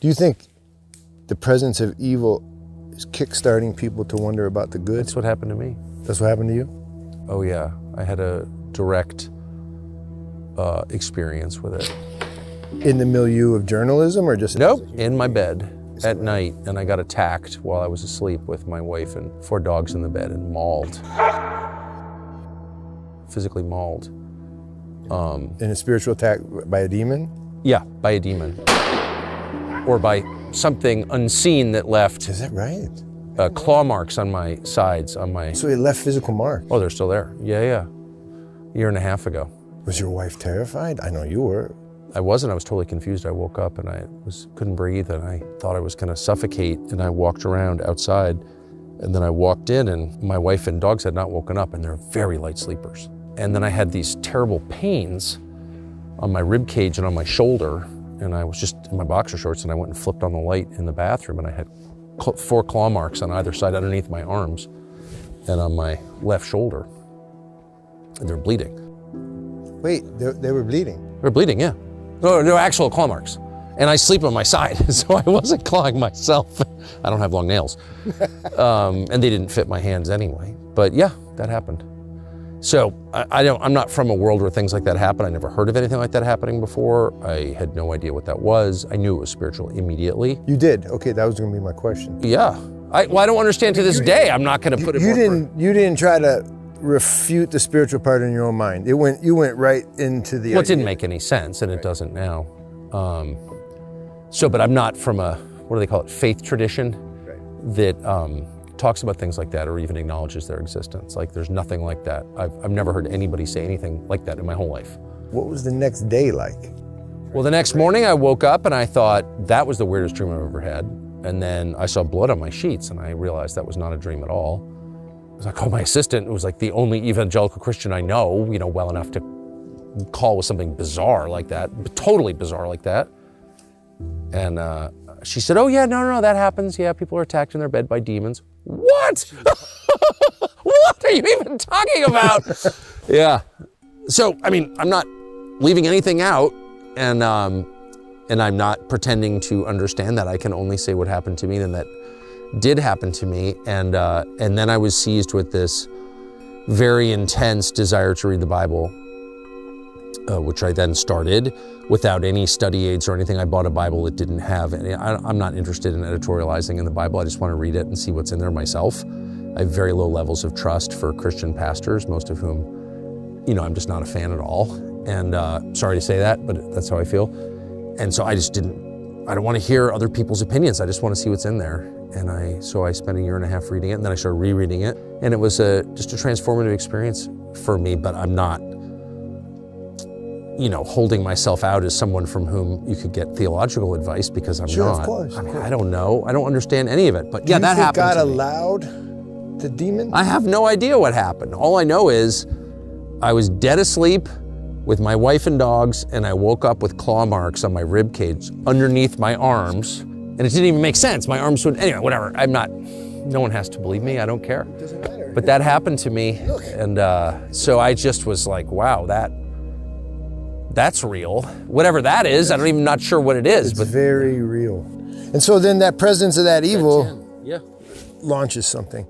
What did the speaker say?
Do you think the presence of evil is kickstarting people to wonder about the good? That's what happened to me. That's what happened to you? Oh yeah, I had a direct experience with it. In the milieu of journalism or just? Nope, in my bed at night, and I got attacked while I was asleep with my wife and 4 dogs in the bed and mauled. Physically mauled. In a spiritual attack by a demon? Yeah, by a demon. Or by something unseen that left Is that right? claw marks on my sides, on my... So it left physical marks? Oh, they're still there. Yeah. A year and a half ago. Was your wife terrified? I know you were. I wasn't. I was totally confused. I woke up and I couldn't breathe and I thought I was gonna suffocate, and I walked around outside, and then I walked in and my wife and dogs had not woken up, and they're very light sleepers. And then I had these terrible pains on my rib cage and on my shoulder, and I was just in my boxer shorts, and I went and flipped on the light in the bathroom, and I had 4 claw marks on either side underneath my arms and on my left shoulder, and they're bleeding. Wait, they were bleeding? They're bleeding, yeah. No, they're actual claw marks. And I sleep on my side, so I wasn't clawing myself. I don't have long nails. And they didn't fit my hands anyway. But yeah, that happened. So I'm not from a world where things like that happen. I never heard of anything like that happening before. I had no idea what that was. I knew it was spiritual immediately. You did? Okay, that was gonna be my question. Yeah. I don't understand to this day. I'm not gonna put it You didn't try to refute the spiritual part in your own mind. You went right into the... Well, it didn't make any sense, and it doesn't now. But I'm not from a, what do they call it, faith tradition that talks about things like that or even acknowledges their existence. Like, there's nothing like that. I've never heard anybody say anything like that in my whole life. What was the next day like? Well, the next morning I woke up and I thought, that was the weirdest dream I've ever had. And then I saw blood on my sheets and I realized that was not a dream at all. I called my assistant, who was like the only evangelical Christian I know, well enough to call with something bizarre like that, totally bizarre like that. And she said, oh yeah, no, that happens. Yeah, people are attacked in their bed by demons. What? What are you even talking about? Yeah. So, I mean, I'm not leaving anything out, and I'm not pretending to understand that. I can only say what happened to me, and that did happen to me. And then I was seized with this very intense desire to read the Bible, which I then started without any study aids or anything. I bought a Bible that didn't have any. I'm not interested in editorializing in the Bible. I just want to read it and see what's in there myself. I have very low levels of trust for Christian pastors, most of whom, I'm just not a fan at all. And sorry to say that, but that's how I feel. And so I don't want to hear other people's opinions. I just want to see what's in there. And so I spent a year and a half reading it, and then I started rereading it. And it was just a transformative experience for me, but I'm not, holding myself out as someone from whom you could get theological advice, because I'm not. Of course. I don't know. I don't understand any of it. But yeah, that happened. God allowed the demon? I have no idea what happened. All I know is I was dead asleep with my wife and dogs, and I woke up with claw marks on my rib cage underneath my arms, and it didn't even make sense. My arms would, anyway, whatever. No one has to believe me. I don't care. It doesn't matter. But that happened to me, and so I just was like, wow, that's real. Whatever that is, I'm even not sure what it is. It's very real. And so then that presence of that evil yeah, launches something.